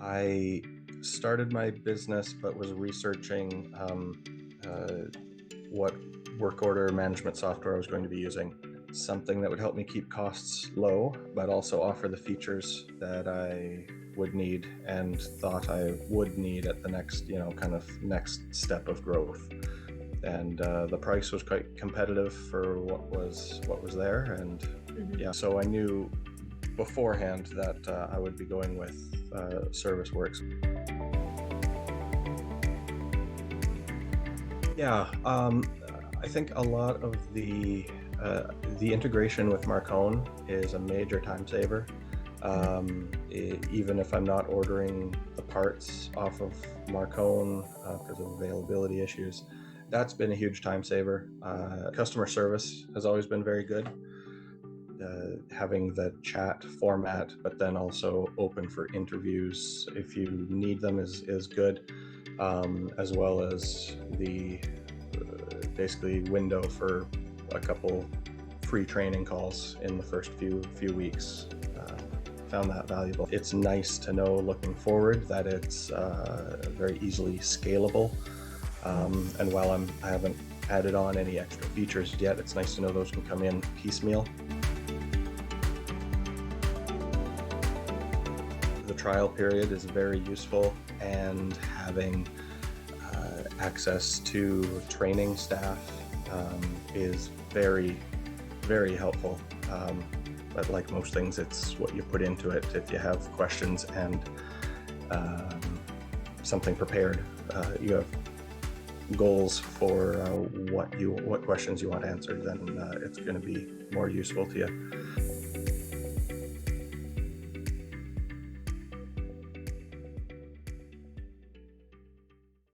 I started my business, but was researching what work order management software I was going to be using. Something that would help me keep costs low, but also offer the features that I would need and thought I would need at the next, kind of next step of growth. And the price was quite competitive for what was there, and yeah, so I knew beforehand that I would be going with ServiceWorks. Yeah, I think a lot of the integration with Marcone is a major time saver. Even if I'm not ordering the parts off of Marcone because of availability issues, that's been a huge time saver. Customer service has always been very good. Having the chat format, but then also open for interviews if you need them is good, as well as the basically window for a couple free training calls in the first few weeks. Found that valuable. It's nice to know looking forward that it's very easily scalable. And while I haven't added on any extra features yet, it's nice to know those can come in piecemeal. The trial period is very useful, and having access to training staff is very, very helpful. But like most things, it's what you put into it. If you have questions and something prepared, you have goals for what questions you want answered, then it's going to be more useful to you.